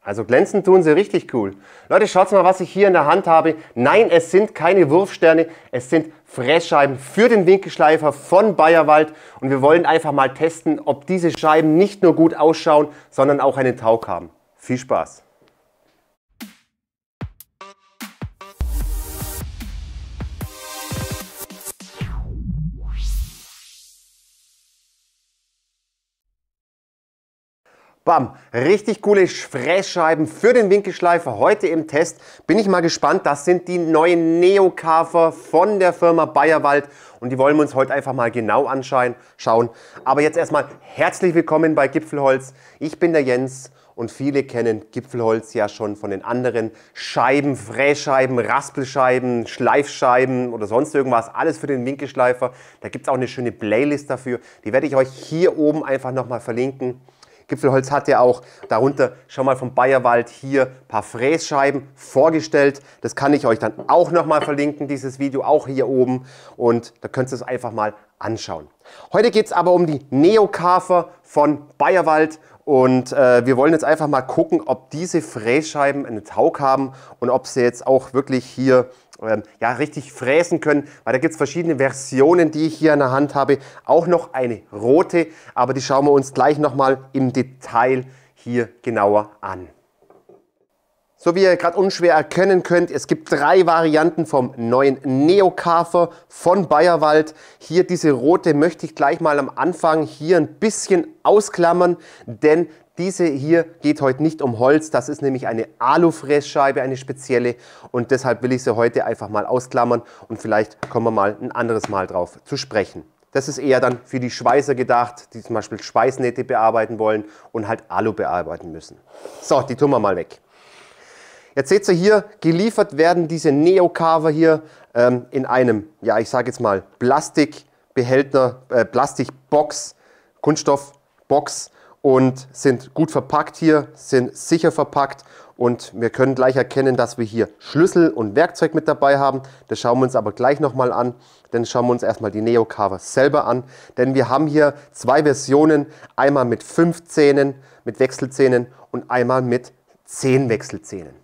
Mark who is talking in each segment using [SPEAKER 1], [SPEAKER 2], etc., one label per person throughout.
[SPEAKER 1] Also glänzen tun sie richtig cool. Leute, schaut mal, was ich hier in der Hand habe. Nein, es sind keine Wurfsterne, es sind Frässcheiben für den Winkelschleifer von Bayerwald. Und wir wollen einfach mal testen, ob diese Scheiben nicht nur gut ausschauen, sondern auch einen Taug haben. Viel Spaß! Bam, richtig coole Frässcheiben für den Winkelschleifer heute im Test. Bin ich mal gespannt, das sind die neuen Neo-Carver von der Firma Bayerwald und die wollen wir uns heute einfach mal genau anschauen. Aber jetzt erstmal herzlich willkommen bei Gipfelholz. Ich bin der Jens und viele kennen Gipfelholz ja schon von den anderen Scheiben, Frässcheiben, Raspelscheiben, Schleifscheiben oder sonst irgendwas. Alles für den Winkelschleifer. Da gibt es auch eine schöne Playlist dafür. Die werde ich euch hier oben einfach nochmal verlinken. Gipfelholz hat ja auch darunter schon mal vom Bayerwald hier ein paar Frässcheiben vorgestellt. Das kann ich euch dann auch nochmal verlinken, dieses Video auch hier oben. Und da könnt ihr es einfach mal anschauen. Heute geht es aber um die Neo-Carver von Bayerwald. Und wir wollen jetzt einfach mal gucken, ob diese Frässcheiben einen Taug haben und ob sie jetzt auch wirklich hier ja, richtig fräsen können. Weil da gibt es verschiedene Versionen, die ich hier in der Hand habe. Auch noch eine rote, aber die schauen wir uns gleich nochmal im Detail hier genauer an. So wie ihr gerade unschwer erkennen könnt, es gibt 3 Varianten vom neuen Neo-Carver von Bayerwald. Hier diese rote möchte ich gleich mal am Anfang hier ein bisschen ausklammern, denn diese hier geht heute nicht um Holz, das ist nämlich eine Alu-Frässcheibe, eine spezielle und deshalb will ich sie heute einfach mal ausklammern und vielleicht kommen wir mal ein anderes Mal drauf zu sprechen. Das ist eher dann für die Schweißer gedacht, die zum Beispiel Schweißnähte bearbeiten wollen und halt Alu bearbeiten müssen. So, die tun wir mal weg. Jetzt seht ihr hier, geliefert werden diese Neo-Carver hier in einem, ja ich sage jetzt mal Plastikbehälter, Plastikbox, Kunststoffbox und sind gut verpackt hier, sind sicher verpackt und wir können gleich erkennen, dass wir hier Schlüssel und Werkzeug mit dabei haben. Das schauen wir uns aber gleich nochmal an, dann schauen wir uns erstmal die Neo-Carver selber an, denn wir haben hier 2 Versionen, einmal mit 5 Zähnen, mit Wechselzähnen und einmal mit 10 Wechselzähnen.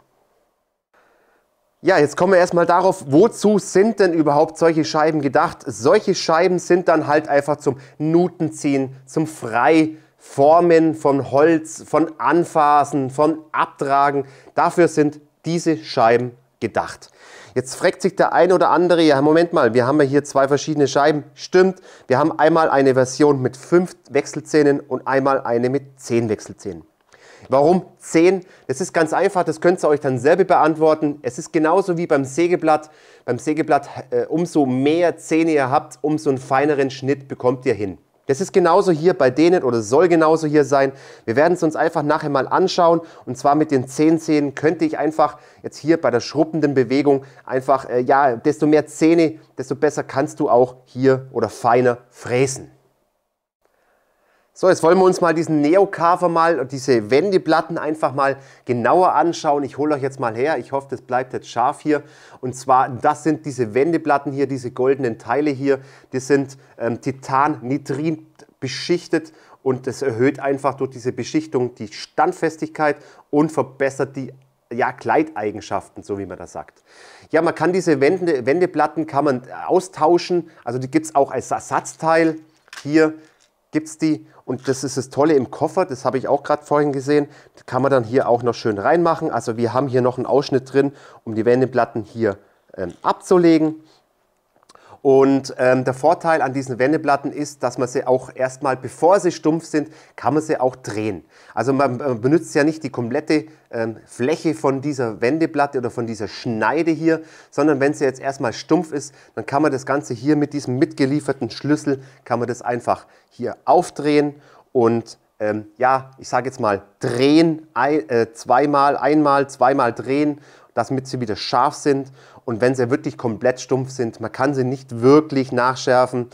[SPEAKER 1] Ja, jetzt kommen wir erstmal darauf, wozu sind denn überhaupt solche Scheiben gedacht? Solche Scheiben sind dann halt einfach zum Nutenziehen, zum Freiformen von Holz, von Anfassen, von Abtragen. Dafür sind diese Scheiben gedacht. Jetzt fragt sich der eine oder andere, ja Moment mal, wir haben ja hier 2 verschiedene Scheiben. Stimmt, wir haben einmal eine Version mit 5 Wechselzähnen und einmal eine mit 10 Wechselzähnen. Warum 10? Das ist ganz einfach, das könnt ihr euch dann selber beantworten. Es ist genauso wie beim Sägeblatt. Beim Sägeblatt, umso mehr Zähne ihr habt, umso einen feineren Schnitt bekommt ihr hin. Das ist genauso hier bei denen oder soll genauso hier sein. Wir werden es uns einfach nachher mal anschauen. Und zwar mit den 10 Zähnen könnte ich einfach jetzt hier bei der schrubbenden Bewegung einfach, ja, desto mehr Zähne, desto besser kannst du auch hier oder feiner fräsen. So, jetzt wollen wir uns mal diesen Neo-Carver mal, diese Wendeplatten einfach mal genauer anschauen. Ich hole euch jetzt mal her, ich hoffe, das bleibt jetzt scharf hier. Und zwar, das sind diese Wendeplatten hier, diese goldenen Teile hier. Die sind Titan-Nitrin beschichtet und das erhöht einfach durch diese Beschichtung die Standfestigkeit und verbessert die Gleiteigenschaften, so wie man das sagt. Ja, man kann diese Wendeplatten kann man austauschen, also die gibt es auch als Ersatzteil. Hier gibt es die. Und das ist das Tolle im Koffer, das habe ich auch gerade vorhin gesehen, das kann man dann hier auch noch schön reinmachen. Also wir haben hier noch einen Ausschnitt drin, um die Wendeplatten hier abzulegen. Und der Vorteil an diesen Wendeplatten ist, dass man sie auch erstmal, bevor sie stumpf sind, kann man sie auch drehen. Also man benutzt ja nicht die komplette Fläche von dieser Wendeplatte oder von dieser Schneide hier, sondern wenn sie jetzt erstmal stumpf ist, dann kann man das Ganze hier mit diesem mitgelieferten Schlüssel, kann man das einfach hier aufdrehen und ja, ich sage jetzt mal drehen, einmal, zweimal drehen, damit sie wieder scharf sind. Und wenn sie wirklich komplett stumpf sind, man kann sie nicht wirklich nachschärfen,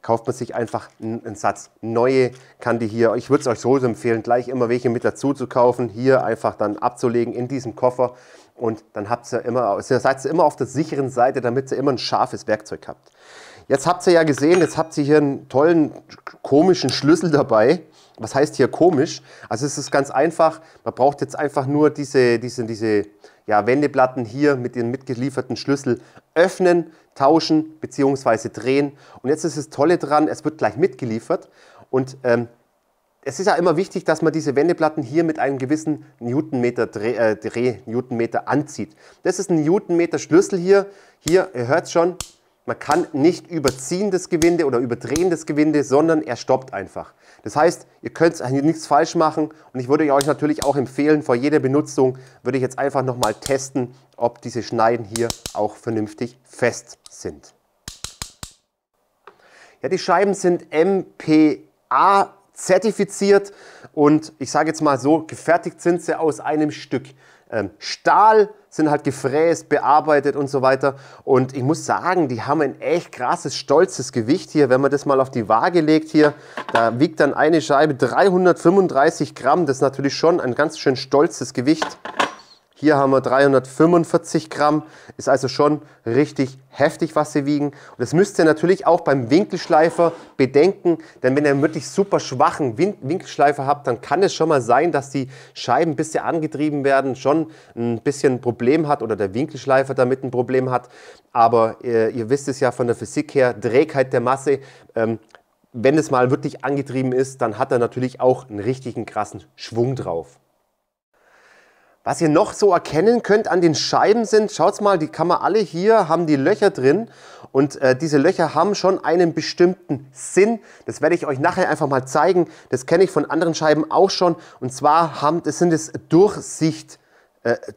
[SPEAKER 1] kauft man sich einfach einen Satz neue, kann die hier, ich würde es euch so empfehlen, gleich immer welche mit dazu zu kaufen, hier einfach dann abzulegen in diesem Koffer und dann habt ihr immer, seid ihr immer auf der sicheren Seite, damit ihr immer ein scharfes Werkzeug habt. Jetzt habt ihr ja gesehen, jetzt habt ihr hier einen tollen, komischen Schlüssel dabei. Was heißt hier komisch? Also es ist ganz einfach, man braucht jetzt einfach nur diese ja, Wendeplatten hier mit dem mitgelieferten Schlüssel öffnen, tauschen bzw. drehen. Und jetzt ist das Tolle dran, es wird gleich mitgeliefert. Und es ist ja immer wichtig, dass man diese Wendeplatten hier mit einem gewissen Newtonmeter Newtonmeter anzieht. Das ist ein Newtonmeter Schlüssel hier. Hier, ihr hört es schon, man kann nicht überziehen das Gewinde oder überdrehen das Gewinde, sondern er stoppt einfach. Das heißt, ihr könnt hier nichts falsch machen und ich würde euch natürlich auch empfehlen, vor jeder Benutzung würde ich jetzt einfach nochmal testen, ob diese Schneiden hier auch vernünftig fest sind. Ja, die Scheiben sind MPA zertifiziert und ich sage jetzt mal so, gefertigt sind sie aus einem Stück Stahl, sind halt gefräst, bearbeitet und so weiter. Und ich muss sagen, die haben ein echt krasses, stolzes Gewicht hier. Wenn man das mal auf die Waage legt hier, da wiegt dann eine Scheibe 335 Gramm. Das ist natürlich schon ein ganz schön stolzes Gewicht. Hier haben wir 345 Gramm, ist also schon richtig heftig, was sie wiegen. Und das müsst ihr natürlich auch beim Winkelschleifer bedenken, denn wenn ihr einen wirklich super schwachen Winkelschleifer habt, dann kann es schon mal sein, dass die Scheiben, bis sie angetrieben werden, schon ein bisschen ein Problem hat oder der Winkelschleifer damit ein Problem hat. Aber ihr wisst es ja von der Physik her, Trägheit der Masse, wenn es mal wirklich angetrieben ist, dann hat er natürlich auch einen richtigen krassen Schwung drauf. Was ihr noch so erkennen könnt an den Scheiben sind, schaut mal, die kann man alle hier, haben die Löcher drin und diese Löcher haben schon einen bestimmten Sinn. Das werde ich euch nachher einfach mal zeigen. Das kenne ich von anderen Scheiben auch schon und zwar sind es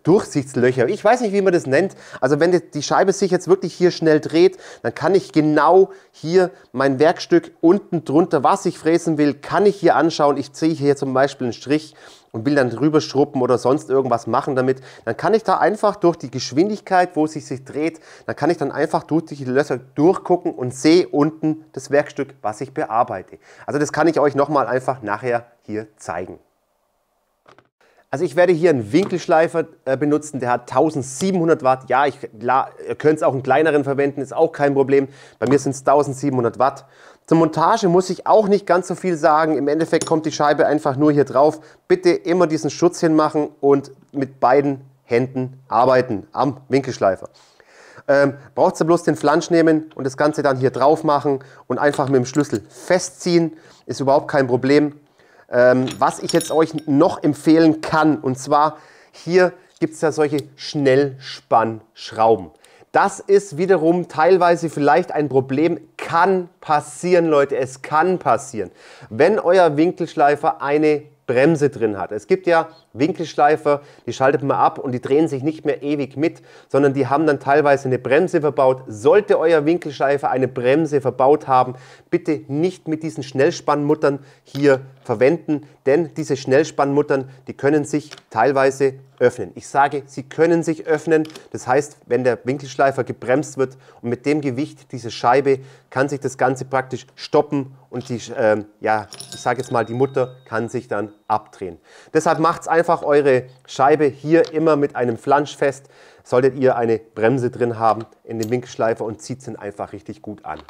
[SPEAKER 1] Durchsichtslöcher. Ich weiß nicht, wie man das nennt. Also wenn die Scheibe sich jetzt wirklich hier schnell dreht, dann kann ich genau hier mein Werkstück unten drunter, was ich fräsen will, kann ich hier anschauen. Ich ziehe hier zum Beispiel einen Strich und will dann drüber schruppen oder sonst irgendwas machen damit, dann kann ich da einfach durch die Geschwindigkeit, wo es sich dreht, dann kann ich dann einfach durch die Löcher durchgucken und sehe unten das Werkstück, was ich bearbeite. Also das kann ich euch nochmal einfach nachher hier zeigen. Also ich werde hier einen Winkelschleifer benutzen, der hat 1700 Watt. Ja, ihr könnt es auch einen kleineren verwenden, ist auch kein Problem. Bei mir sind es 1700 Watt. Zur Montage muss ich auch nicht ganz so viel sagen. Im Endeffekt kommt die Scheibe einfach nur hier drauf. Bitte immer diesen Schutz hinmachen und mit beiden Händen arbeiten am Winkelschleifer. Braucht ihr bloß den Flansch nehmen und das Ganze dann hier drauf machen und einfach mit dem Schlüssel festziehen. Ist überhaupt kein Problem. Was ich jetzt euch noch empfehlen kann, und zwar hier gibt es ja solche Schnellspannschrauben. Das ist wiederum teilweise vielleicht ein Problem, kann passieren, Leute, es kann passieren, wenn euer Winkelschleifer eine Bremse drin hat. Es gibt ja Winkelschleifer, die schaltet man ab und die drehen sich nicht mehr ewig mit, sondern die haben dann teilweise eine Bremse verbaut. Sollte euer Winkelschleifer eine Bremse verbaut haben, bitte nicht mit diesen Schnellspannmuttern hier verwenden, denn diese Schnellspannmuttern, die können sich teilweise öffnen. Ich sage, sie können sich öffnen. Das heißt, wenn der Winkelschleifer gebremst wird und mit dem Gewicht dieser Scheibe kann sich das Ganze praktisch stoppen und die, ja, ich sage jetzt mal, die Mutter kann sich dann abdrehen. Deshalb macht einfach eure Scheibe hier immer mit einem Flansch fest. Solltet ihr eine Bremse drin haben in den Winkelschleifer und zieht ihn einfach richtig gut an.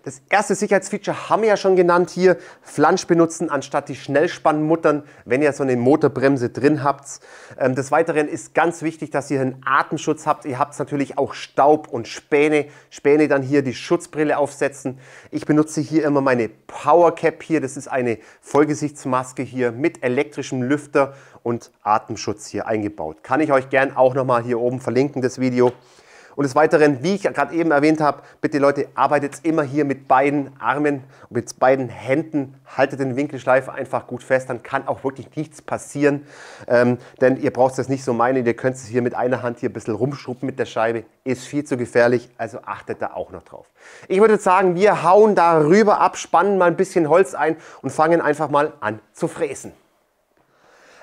[SPEAKER 1] Das erste Sicherheitsfeature haben wir ja schon genannt hier, Flansch benutzen anstatt die Schnellspannmuttern, wenn ihr so eine Motorbremse drin habt. Des Weiteren ist ganz wichtig, dass ihr einen Atemschutz habt. Ihr habt natürlich auch Staub und Späne. Späne dann hier die Schutzbrille aufsetzen. Ich benutze hier immer meine Power Cap hier. Das ist eine Vollgesichtsmaske hier mit elektrischem Lüfter und Atemschutz hier eingebaut. Kann ich euch gern auch nochmal hier oben verlinken, das Video. Und des Weiteren, wie ich gerade eben erwähnt habe, bitte Leute, arbeitet immer hier mit beiden Armen und mit beiden Händen, haltet den Winkelschleifer einfach gut fest, dann kann auch wirklich nichts passieren, denn ihr braucht das nicht so meinen, ihr könnt es hier mit einer Hand hier ein bisschen rumschruppen mit der Scheibe, ist viel zu gefährlich, also achtet da auch noch drauf. Ich würde sagen, wir hauen darüber ab, spannen mal ein bisschen Holz ein und fangen einfach mal an zu fräsen.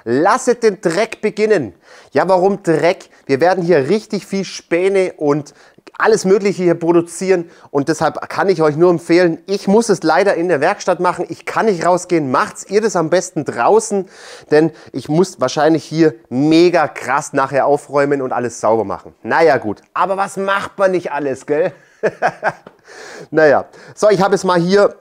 [SPEAKER 1] Lasset den Dreck beginnen. Ja, warum Dreck? Wir werden hier richtig viel Späne und alles Mögliche hier produzieren und deshalb kann ich euch nur empfehlen, ich muss es leider in der Werkstatt machen, ich kann nicht rausgehen, macht's ihr das am besten draußen, denn ich muss wahrscheinlich hier mega krass nachher aufräumen und alles sauber machen. Naja gut, aber was macht man nicht alles, gell? Naja, so, ich habe jetzt mal hier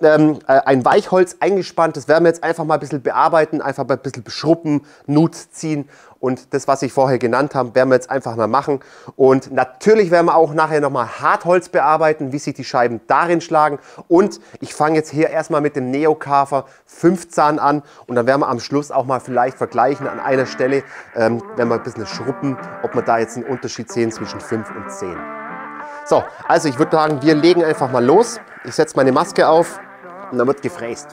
[SPEAKER 1] ein Weichholz eingespannt. Das werden wir jetzt einfach mal ein bisschen bearbeiten, einfach mal ein bisschen beschruppen, Nut ziehen. Und das, was ich vorher genannt habe, werden wir jetzt einfach mal machen. Und natürlich werden wir auch nachher nochmal Hartholz bearbeiten, wie sich die Scheiben darin schlagen. Und ich fange jetzt hier erstmal mit dem Neokafer 5 Zahn an. Und dann werden wir am Schluss auch mal vielleicht vergleichen an einer Stelle, wenn wir ein bisschen schruppen, ob wir da jetzt einen Unterschied sehen zwischen 5 und 10. So, also ich würde sagen, wir legen einfach mal los. Ich setze meine Maske auf und dann wird gefräst.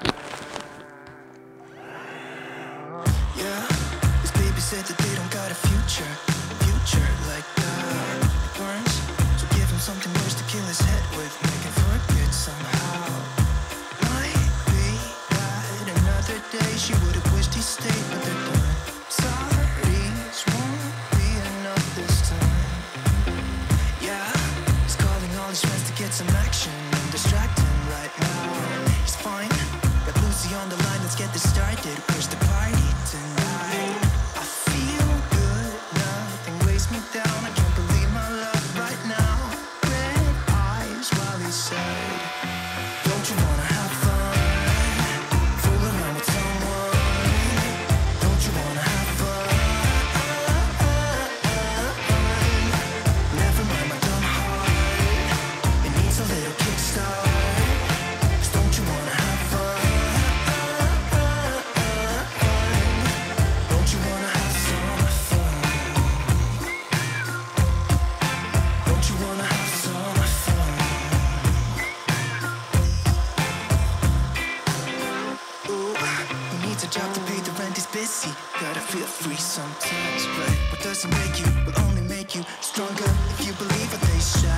[SPEAKER 2] Gotta feel free sometimes, but what doesn't make you will only make you stronger if you believe what they say.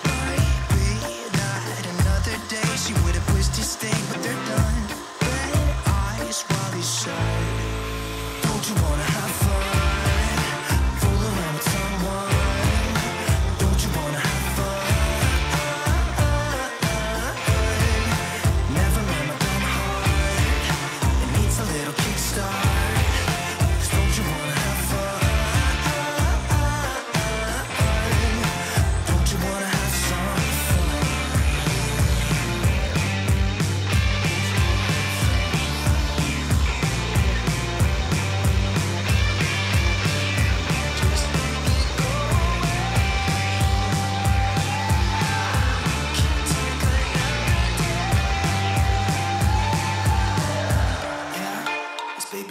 [SPEAKER 2] Might be that another day she would have wished to stay, but they're done. Red eyes while he said, don't you wanna have fun? Fool around with someone. Don't you wanna have fun? Never mind my dumb heart. It needs a little kickstart.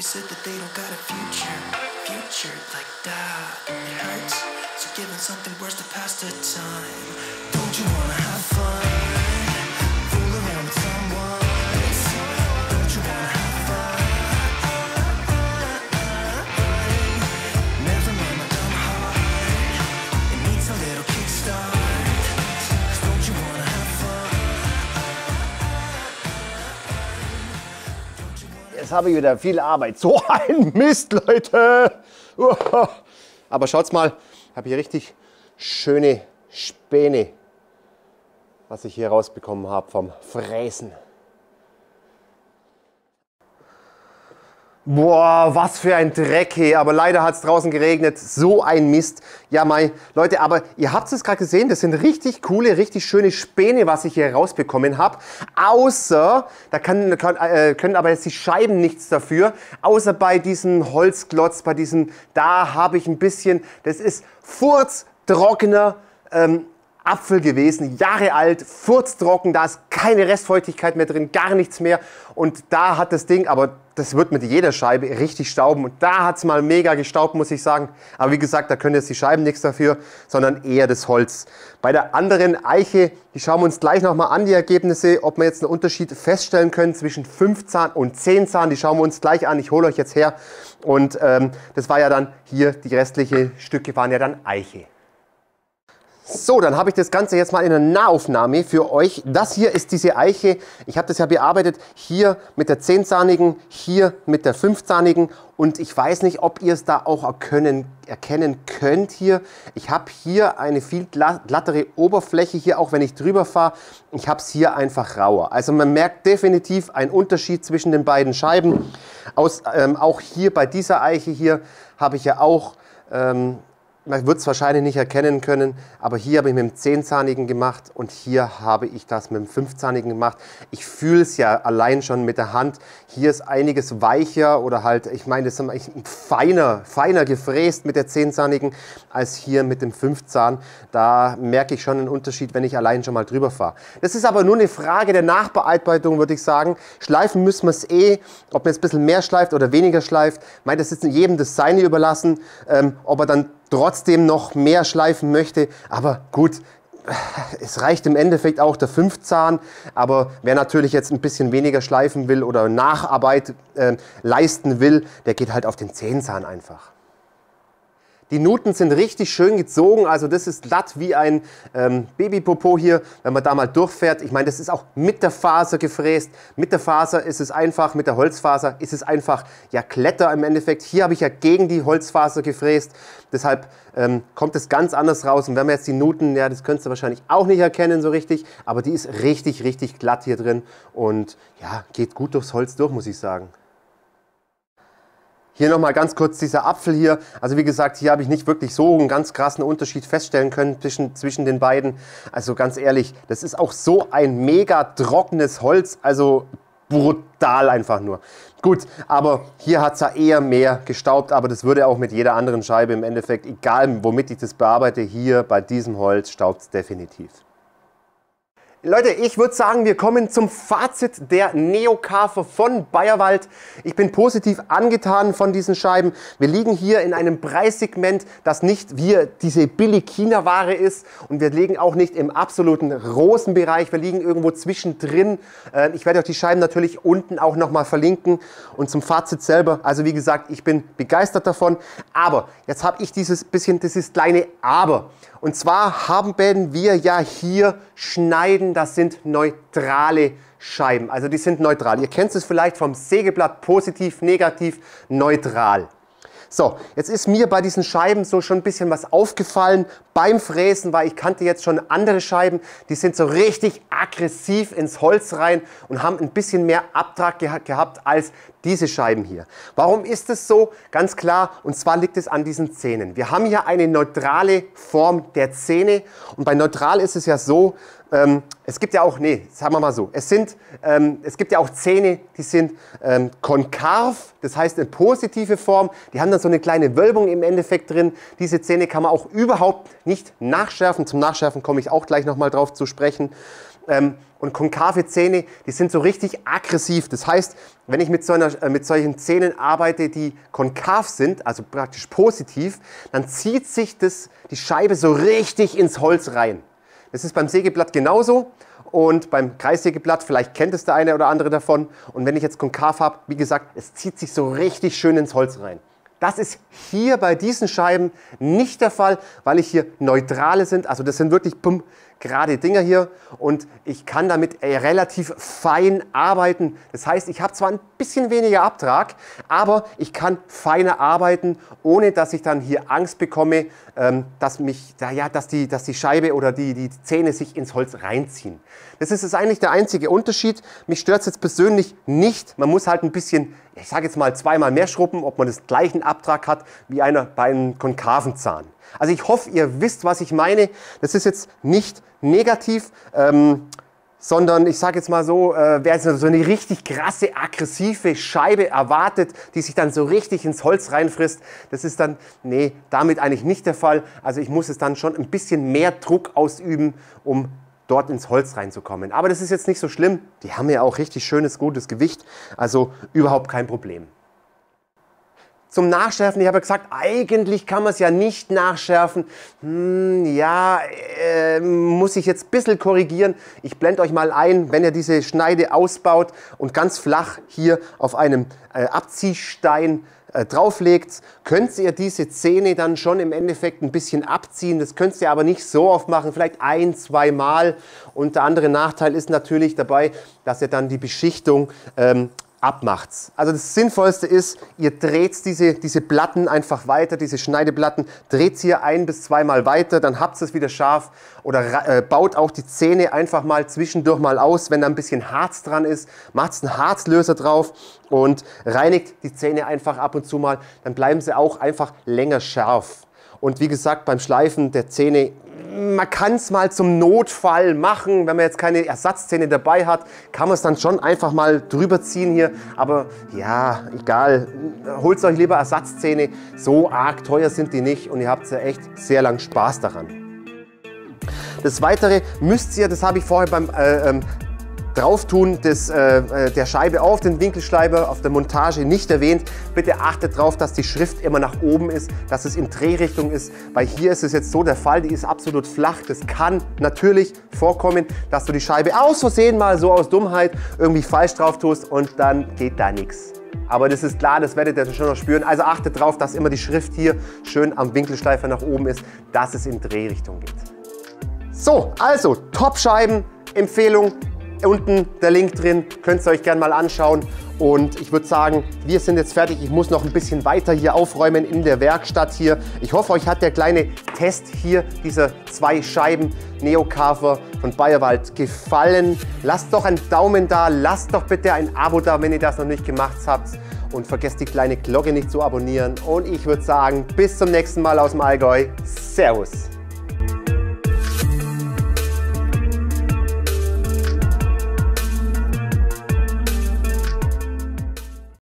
[SPEAKER 2] Said that they don't got a future like that. It hurts, so giving something worse to pass the time. Don't you wanna have fun? Fool around with someone. Don't you wanna have fun? Never mind my dumb heart. It needs a little kickstart. Don't you wanna have fun?
[SPEAKER 1] Jetzt habe ich wieder viel Arbeit. So ein Mist, Leute. Aber schaut's mal, ich habe hier richtig schöne Späne, was ich hier rausbekommen habe vom Fräsen. Boah, was für ein Dreck hier. Aber leider hat es draußen geregnet. So ein Mist. Ja, mei, Leute, aber ihr habt es gerade gesehen. Das sind richtig coole, richtig schöne Späne, was ich hier rausbekommen habe. Außer, da können aber jetzt die Scheiben nichts dafür. Außer bei diesem Holzklotz, bei diesem, da habe ich ein bisschen, das ist furztrockener Apfel gewesen, Jahre alt, furztrocken, da ist keine Restfeuchtigkeit mehr drin, gar nichts mehr. Und da hat das Ding, aber das wird mit jeder Scheibe richtig stauben. Und da hat es mal mega gestaubt, muss ich sagen. Aber wie gesagt, da können jetzt die Scheiben nichts dafür, sondern eher das Holz. Bei der anderen Eiche, die schauen wir uns gleich nochmal an, die Ergebnisse, ob wir jetzt einen Unterschied feststellen können zwischen 5 Zahn und 10 Zahn. Die schauen wir uns gleich an, ich hole euch jetzt her. Und das war ja dann hier, die restlichen Stücke waren ja dann Eiche. So, dann habe ich das Ganze jetzt mal in einer Nahaufnahme für euch. Das hier ist diese Eiche. Ich habe das ja bearbeitet, hier mit der 10-zahnigen, hier mit der 5-zahnigen. Und ich weiß nicht, ob ihr es da auch erkennen könnt hier. Ich habe hier eine viel glattere Oberfläche, hier auch wenn ich drüber fahre. Ich habe es hier einfach rauer. Also man merkt definitiv einen Unterschied zwischen den beiden Scheiben. Auch hier bei dieser Eiche hier habe ich ja auch Man wird es wahrscheinlich nicht erkennen können, aber hier habe ich mit dem 10-zahnigen gemacht und hier habe ich das mit dem 5-zahnigen gemacht. Ich fühle es ja allein schon mit der Hand. Hier ist einiges weicher oder halt, ich meine, das ist feiner gefräst mit der 10-zahnigen als hier mit dem 5-Zahn. Da merke ich schon einen Unterschied, wenn ich allein schon mal drüber fahre. Das ist aber nur eine Frage der Nachbearbeitung, würde ich sagen. Schleifen müssen wir es eh, ob man jetzt ein bisschen mehr schleift oder weniger schleift. Ich meine, das ist jedem das Seine überlassen, ob er dann trotzdem noch mehr schleifen möchte, aber gut, es reicht im Endeffekt auch der 5-Zahn, aber wer natürlich jetzt ein bisschen weniger schleifen will oder Nacharbeit leisten will, der geht halt auf den 10-Zahn einfach. Die Nuten sind richtig schön gezogen, also das ist glatt wie ein Babypopo hier, wenn man da mal durchfährt. Ich meine, das ist auch mit der Faser gefräst. Mit der Faser ist es einfach, mit der Holzfaser ist es einfach ja Kletter im Endeffekt. Hier habe ich ja gegen die Holzfaser gefräst, deshalb kommt es ganz anders raus. Und wenn man jetzt die Nuten, ja, das könntest du wahrscheinlich auch nicht erkennen so richtig, aber die ist richtig, richtig glatt hier drin und ja, geht gut durchs Holz durch, muss ich sagen. Hier nochmal ganz kurz dieser Apfel hier. Also wie gesagt, hier habe ich nicht wirklich so einen ganz krassen Unterschied feststellen können zwischen den beiden. Also ganz ehrlich, das ist auch so ein mega trockenes Holz. Also brutal einfach nur. Gut, aber hier hat es ja eher mehr gestaubt. Aber das würde auch mit jeder anderen Scheibe im Endeffekt, egal womit ich das bearbeite, hier bei diesem Holz staubt es definitiv. Leute, ich würde sagen, wir kommen zum Fazit der Neokafer von Bayerwald. Ich bin positiv angetan von diesen Scheiben. Wir liegen hier in einem Preissegment, das nicht wie diese Billig-China-Ware ist. Und wir liegen auch nicht im absoluten Rosenbereich. Wir liegen irgendwo zwischendrin. Ich werde euch die Scheiben natürlich unten auch nochmal verlinken. Und zum Fazit selber, also wie gesagt, ich bin begeistert davon. Aber jetzt habe ich dieses kleine Aber. Und zwar haben wir ja hier Schneiden, das sind neutrale Scheiben. Also die sind neutral. Ihr kennt es vielleicht vom Sägeblatt, positiv, negativ, neutral. So, jetzt ist mir bei diesen Scheiben so schon ein bisschen was aufgefallen beim Fräsen, weil ich kannte jetzt schon andere Scheiben, die sind so richtig aggressiv ins Holz rein und haben ein bisschen mehr Abtrag gehabt als diese Scheiben hier. Warum ist es so? Ganz klar, und zwar liegt es an diesen Zähnen. Wir haben hier eine neutrale Form der Zähne und bei neutral ist es ja so, es gibt ja auch, sagen wir mal so, es gibt ja auch Zähne, die sind konkav, das heißt eine positive Form, die haben dann so eine kleine Wölbung im Endeffekt drin. Diese Zähne kann man auch überhaupt nicht nachschärfen, zum Nachschärfen komme ich auch gleich nochmal drauf zu sprechen. Und konkave Zähne, die sind so richtig aggressiv. Das heißt, wenn ich mit solchen Zähnen arbeite, die konkav sind, also praktisch positiv, dann zieht sich die Scheibe so richtig ins Holz rein. Das ist beim Sägeblatt genauso und beim Kreissägeblatt, vielleicht kennt es der eine oder andere davon. Und wenn ich jetzt konkav habe, wie gesagt, es zieht sich so richtig schön ins Holz rein. Das ist hier bei diesen Scheiben nicht der Fall, weil ich hier neutrale sind. Also das sind wirklich gerade Dinger hier und ich kann damit relativ fein arbeiten. Das heißt, ich habe zwar ein bisschen weniger Abtrag, aber ich kann feiner arbeiten, ohne dass ich dann hier Angst bekomme, dass die Scheibe oder die Zähne sich ins Holz reinziehen. Das ist eigentlich der einzige Unterschied. Mich stört es jetzt persönlich nicht. Man muss halt ein bisschen, ich sage jetzt mal zweimal mehr schrubben, ob man den gleichen Abtrag hat wie bei einem konkaven Zahn. Also ich hoffe, ihr wisst, was ich meine. Das ist jetzt nicht negativ, sondern ich sage jetzt mal so, wer jetzt so eine richtig krasse, aggressive Scheibe erwartet, die sich dann so richtig ins Holz reinfrisst, das ist dann, damit eigentlich nicht der Fall. Also ich muss es dann schon ein bisschen mehr Druck ausüben, um dort ins Holz reinzukommen. Aber das ist jetzt nicht so schlimm. Die haben ja auch richtig schönes, gutes Gewicht. Also überhaupt kein Problem. Zum Nachschärfen, ich habe ja gesagt, eigentlich kann man es ja nicht nachschärfen. Muss ich jetzt ein bisschen korrigieren. Ich blende euch mal ein, wenn ihr diese Schneide ausbaut und ganz flach hier auf einem Abziehstein drauflegt, könnt ihr diese Zähne dann schon im Endeffekt ein bisschen abziehen. Das könnt ihr aber nicht so oft machen, vielleicht ein-, zweimal. Und der andere Nachteil ist natürlich dabei, dass ihr dann die Beschichtung abmacht's. Also das Sinnvollste ist, ihr dreht diese Platten einfach weiter, diese Schneideplatten, dreht sie hier ein- bis zweimal weiter, dann habt ihr es wieder scharf oder baut auch die Zähne einfach mal zwischendurch mal aus, wenn da ein bisschen Harz dran ist, macht einen Harzlöser drauf und reinigt die Zähne einfach ab und zu mal, dann bleiben sie auch einfach länger scharf. Und wie gesagt, beim Schleifen der Zähne, man kann es mal zum Notfall machen, wenn man jetzt keine Ersatzzähne dabei hat, kann man es dann schon einfach mal drüber ziehen hier. Aber ja, egal, holt euch lieber Ersatzzähne, so arg teuer sind die nicht und ihr habt ja echt sehr lang Spaß daran. Das Weitere müsst ihr, das habe ich vorher beim Drauftun der Scheibe auf den Winkelschleifer, auf der Montage nicht erwähnt. Bitte achtet darauf, dass die Schrift immer nach oben ist, dass es in Drehrichtung ist, weil hier ist es jetzt so der Fall, die ist absolut flach. Das kann natürlich vorkommen, dass du die Scheibe aus Versehen mal so aus Dummheit irgendwie falsch drauf tust und dann geht da nichts. Aber das ist klar, das werdet ihr schon noch spüren. Also achtet darauf, dass immer die Schrift hier schön am Winkelschleifer nach oben ist, dass es in Drehrichtung geht. So, also Top-Scheiben, Empfehlung. Unten der Link drin, könnt ihr euch gerne mal anschauen. Und ich würde sagen, wir sind jetzt fertig. Ich muss noch ein bisschen weiter hier aufräumen in der Werkstatt hier. Ich hoffe, euch hat der kleine Test hier, dieser 2 Scheiben Neo-Carver von Bayerwald gefallen. Lasst doch einen Daumen da, lasst doch bitte ein Abo da, wenn ihr das noch nicht gemacht habt. Und vergesst die kleine Glocke nicht zu abonnieren. Und ich würde sagen, bis zum nächsten Mal aus dem Allgäu. Servus!